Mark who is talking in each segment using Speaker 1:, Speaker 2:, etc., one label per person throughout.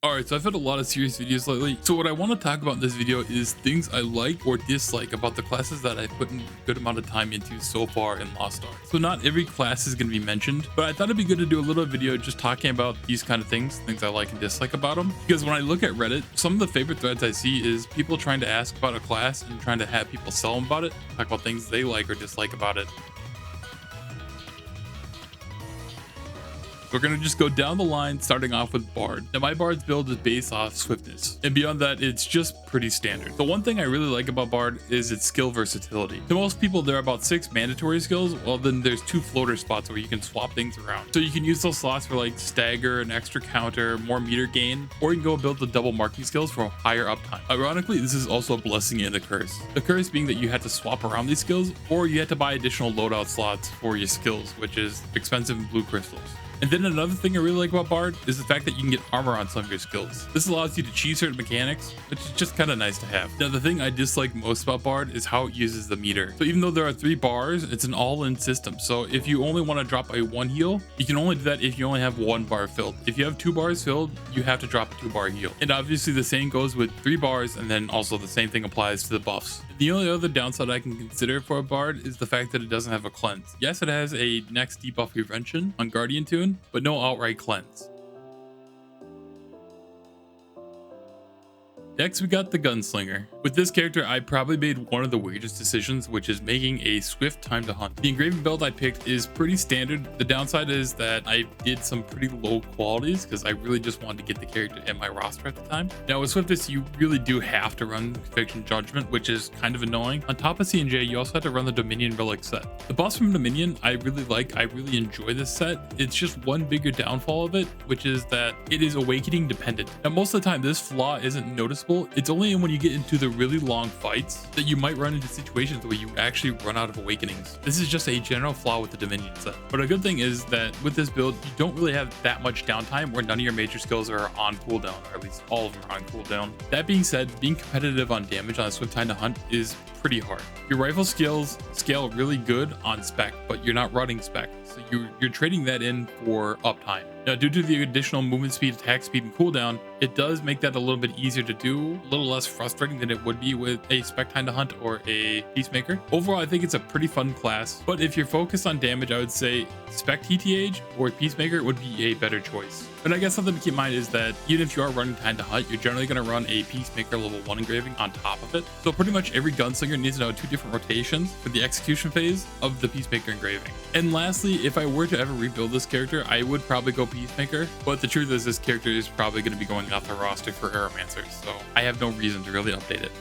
Speaker 1: Alright, so I've had a lot of serious videos lately, so what I want to talk about in this video is things I like or dislike about the classes that I've put in a good amount of time into so far in Lost Ark. So not every class is going to be mentioned, but I thought it'd be good to do a little video just talking about these kind of things I like and dislike about them. Because when I look at Reddit, some of the favorite threads I see is people trying to ask about a class and trying to have people sell them about it, talk about things they like or dislike about it. We're going to just go down the line, starting off with Bard. Now my Bard's build is based off swiftness, and beyond that it's just pretty standard. The one thing I really like about Bard is its skill versatility. To most people there are about 6 mandatory skills, well then there's 2 floater spots where you can swap things around. So you can use those slots for like stagger, an extra counter, more meter gain, or you can go build the double marking skills for higher uptime. Ironically, this is also a blessing and a curse. The curse being that you had to swap around these skills, or you had to buy additional loadout slots for your skills, which is expensive in blue crystals. And then another thing I really like about Bard is the fact that you can get armor on some of your skills. This allows you to cheese certain mechanics, which is just kind of nice to have. Now the thing I dislike most about Bard is how it uses the meter. So even though there are 3 bars, it's an all-in system. So if you only want to drop a 1 heal, you can only do that if you only have 1 bar filled. If you have 2 bars filled, you have to drop a 2 bar heal. And obviously the same goes with 3 bars, and then also the same thing applies to the buffs. The only other downside I can consider for a Bard is the fact that it doesn't have a cleanse. Yes, it has a next debuff prevention on Guardian Tune, but no outright cleanse. Next we got the Gunslinger. With this character I probably made one of the weirdest decisions, which is making a swift time to hunt. The engraving build I picked is pretty standard. The downside is that I did some pretty low qualities because I really just wanted to get the character in my roster at the time. Now with swiftness you really do have to run Conviction Judgment, which is kind of annoying. On top of C&J you also have to run the Dominion Relic set. The boss from Dominion I really like, I really enjoy this set. It's just one bigger downfall of it, which is that it is awakening dependent. Now most of the time this flaw isn't noticeable. It's only when you get into the really long fights that you might run into situations where you actually run out of awakenings. This is just a general flaw with the Dominion set. But a good thing is that with this build, you don't really have that much downtime where none of your major skills are on cooldown, or at least all of them are on cooldown. That being said, being competitive on damage on a swift time to hunt is pretty hard. Your rifle skills scale really good on spec, but you're not running spec, so you're trading that in for uptime. Now, due to the additional movement speed, attack speed, and cooldown, it does make that a little bit easier to do, a little less frustrating than it would be with a spec time to hunt or a peacemaker. Overall, I think it's a pretty fun class, but if you're focused on damage, I would say spec TTH or peacemaker would be a better choice. And I guess something to keep in mind is that even if you are running time to hunt, you're generally going to run a peacemaker level 1 engraving on top of it. So pretty much every gunslinger needs to know 2 different rotations for the execution phase of the peacemaker engraving. And lastly, if I were to ever rebuild this character, I would probably go peacemaker, but the truth is this character is probably going to be going off the roster for Aeromancer, so I have no reason to really update it.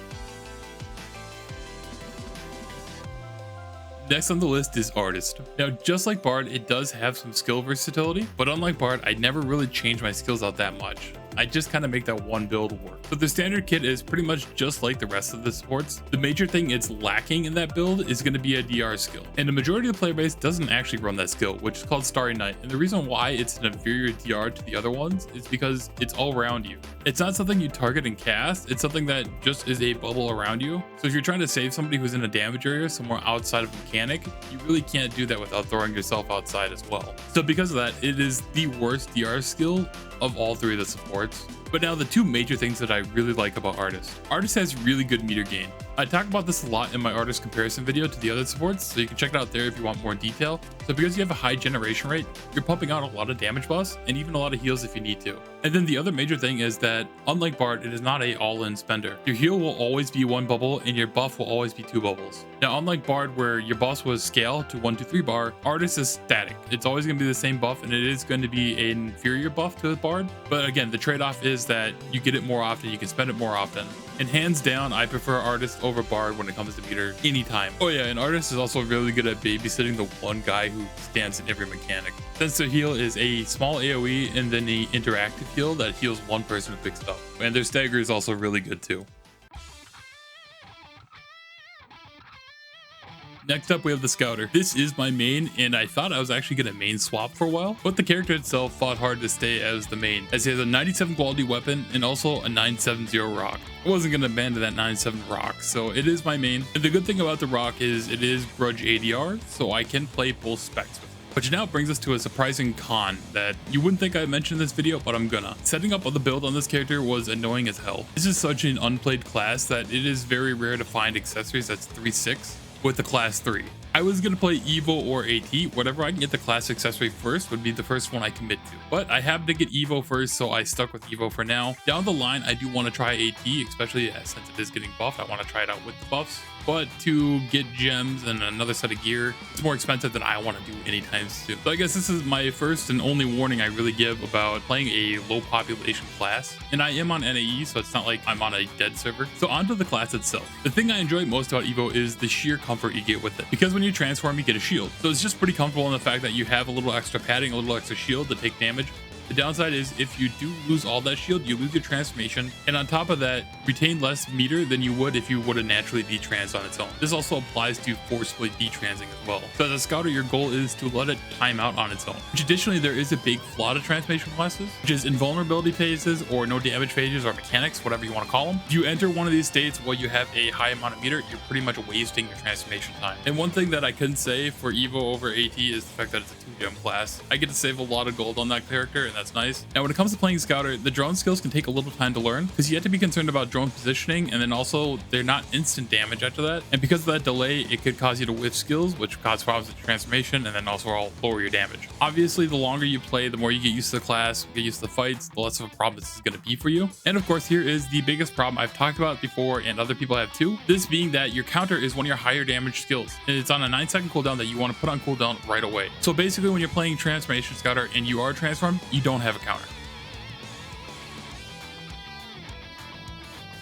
Speaker 1: Next on the list is Artist. Now, just like Bard, it does have some skill versatility, but unlike Bard, I never really changed my skills out that much. I just kind of make that one build work. So the standard kit is pretty much just like the rest of the supports. The major thing it's lacking in that build is going to be a DR skill. And the majority of the player base doesn't actually run that skill, which is called Starry Night. And the reason why it's an inferior DR to the other ones is because it's all around you. It's not something you target and cast, it's something that just is a bubble around you. So if you're trying to save somebody who's in a damage area somewhere outside of mechanic, you really can't do that without throwing yourself outside as well. So because of that, it is the worst DR skill of all 3 of the supports. But now the 2 major things that I really like about Artist. Artist has really good meter gain. I talk about this a lot in my Artist comparison video to the other supports, so you can check it out there if you want more detail. So because you have a high generation rate, you're pumping out a lot of damage buffs and even a lot of heals if you need to. And then the other major thing is that unlike Bard, it is not a all-in spender. Your heal will always be 1 bubble and your buff will always be 2 bubbles. Now unlike Bard where your buffs was scale to 1, 2, 3 bar, Artist is static. It's always going to be the same buff and it is going to be an inferior buff to Bard. But again, the trade-off is that you get it more often, you can spend it more often. And hands down, I prefer Artist over Bard when it comes to meter anytime. Oh yeah, and Artist is also really good at babysitting the one guy who stands in every mechanic. Since the heal is a small AoE and then the interactive heal that heals 1 person who picks it up. And their stagger is also really good too. Next up we have the Scouter. This is my main, and I thought I was actually going to main swap for a while, but the character itself fought hard to stay as the main, as he has a 97 quality weapon and also a 970 rock. I wasn't going to abandon that 97 rock, so it is my main. And the good thing about the rock is it is grudge ADR, so I can play both specs with it. Which now brings us to a surprising con that you wouldn't think I'd mention in this video, but I'm gonna. Setting up the build on this character was annoying as hell. This is such an unplayed class that it is very rare to find accessories that's 3/6 with the class 3. I was going to play Evo or AT, whatever I can get the class accessory first would be the first one I commit to. But I happened to get Evo first, so I stuck with Evo for now. Down the line, I do want to try AT, especially since it is getting buffed. I want to try it out with the buffs. But to get gems and another set of gear, it's more expensive than I want to do anytime soon. So I guess this is my first and only warning I really give about playing a low population class. And I am on NAE, so it's not like I'm on a dead server. So onto the class itself. The thing I enjoy most about Evo is the sheer comfort you get with it. Because when you transform, you get a shield. So it's just pretty comfortable in the fact that you have a little extra padding, a little extra shield to take damage. The downside is if you do lose all that shield, you lose your transformation, and on top of that, retain less meter than you would if you would have naturally detransed on its own. This also applies to forcefully detransing as well. So as a scouter, your goal is to let it time out on its own. Which additionally, there is a big flaw to transformation classes, which is invulnerability phases or no damage phases or mechanics, whatever you want to call them. If you enter one of these states while you have a high amount of meter, you're pretty much wasting your transformation time. And one thing that I couldn't say for Evo over AT is the fact that it's a 2-gem class. I get to save a lot of gold on that character, and that's nice. Now when it comes to playing Scouter, the drone skills can take a little time to learn because you have to be concerned about drone positioning, and then also they're not instant damage after that, and because of that delay it could cause you to whiff skills, which cause problems with transformation and then also lower your damage. Obviously the longer you play, the more you get used to the class, get used to the fights, the less of a problem this is going to be for you. And of course here is the biggest problem I've talked about before and other people have too, this being that your counter is one of your higher damage skills, and it's on a 9-second cooldown that you want to put on cooldown right away. So basically when you're playing Transformation Scouter and you are transformed, you don't have a counter.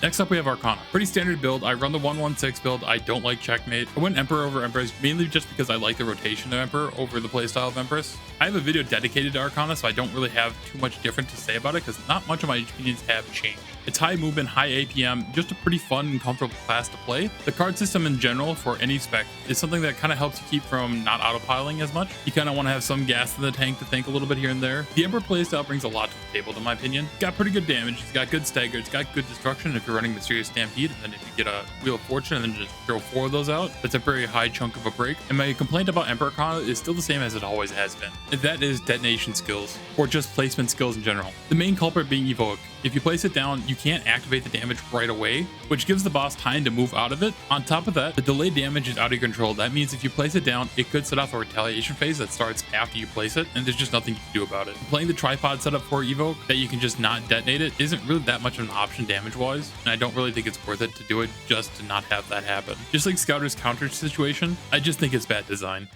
Speaker 1: Next up we have Arcana. Pretty standard build. I run the 116 build. I don't like Checkmate. I went Emperor over Empress mainly just because I like the rotation of Emperor over the playstyle of Empress. I have a video dedicated to Arcana, so I don't really have too much different to say about it because not much of my opinions have changed. It's high movement, high APM, just a pretty fun and comfortable class to play. The card system in general for any spec is something that kind of helps you keep from not autopiling as much. You kind of want to have some gas in the tank to think a little bit here and there. The Emperor playstyle brings a lot to the table in my opinion. It's got pretty good damage, it's got good stagger, it's got good destruction if you're running Mysterious Stampede, and then if you get a Wheel of Fortune and then just throw 4 of those out, that's a very high chunk of a break. And my complaint about Emperor Arcana is still the same as it always has been. And that is detonation skills, or just placement skills in general. The main culprit being Evoke. If you place it down, you can't activate the damage right away, which gives the boss time to move out of it. On top of that, the delayed damage is out of your control. That means if you place it down, it could set off a retaliation phase that starts after you place it, and there's just nothing you can do about it. Playing the tripod setup for Evoke that you can just not detonate it isn't really that much of an option damage-wise, and I don't really think it's worth it to do it just to not have that happen. Just like Scouter's counter situation, I just think it's bad design.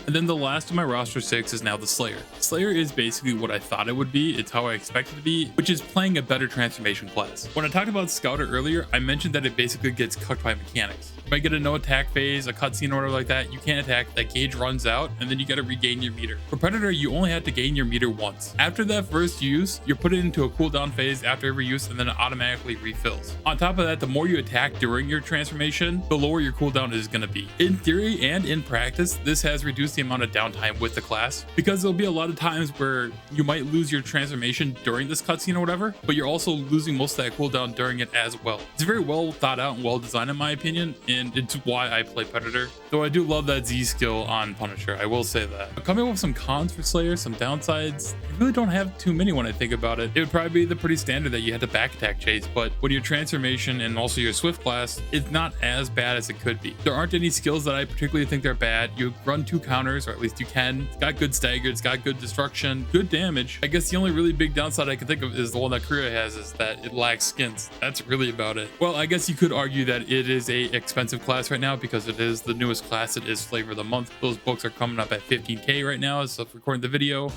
Speaker 1: And then the last of my roster 6 is now the Slayer. Slayer is basically what I thought it would be. It's how I expect it to be, which is playing a better transformation class. When I talked about Scouter earlier, I mentioned that it basically gets cooked by mechanics. If I get a no attack phase, a cutscene or whatever like that, you can't attack, that gauge runs out, and then you gotta regain your meter. For Predator, you only have to gain your meter once. After that first use, you're put into a cooldown phase after every use, and then it automatically refills. On top of that, the more you attack during your transformation, the lower your cooldown is gonna be. In theory and in practice, this has reduced the amount of downtime with the class, because there'll be a lot of times where you might lose your transformation during this cutscene or whatever, but you're also losing most of that cooldown during it as well. It's very well thought out and well designed in my opinion, and it's why I play Predator. Though I do love that Z skill on Punisher, I will say that. But coming up with some cons for Slayer, some downsides, I really don't have too many when I think about it. It would probably be the pretty standard that you had to back attack chase, but with your transformation and also your Swift class, it's not as bad as it could be. There aren't any skills that I particularly think they're bad. You run 2 counters, or at least you can. It's got good stagger, it's got good destruction, good damage. I guess the only really big downside I can think of is the one that Korea has, is that it lacks skins. That's really about it. Well, I guess you could argue that it is a expensive class right now because it is the newest class. It is flavor of the month. Those books are coming up at 15K right now as of recording the video.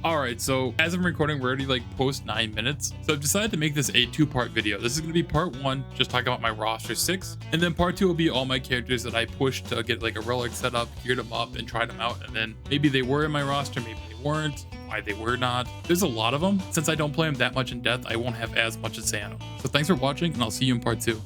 Speaker 1: Alright, so as I'm recording, we're already like post 9 minutes. So I've decided to make this a 2-part video. This is going to be part 1, just talking about my roster 6. And then part 2 will be all my characters that I pushed to get like a relic set up, geared them up, and tried them out. And then maybe they were in my roster, maybe they weren't, why they were not. There's a lot of them. Since I don't play them that much in depth, I won't have as much to say on them. So thanks for watching, and I'll see you in part 2.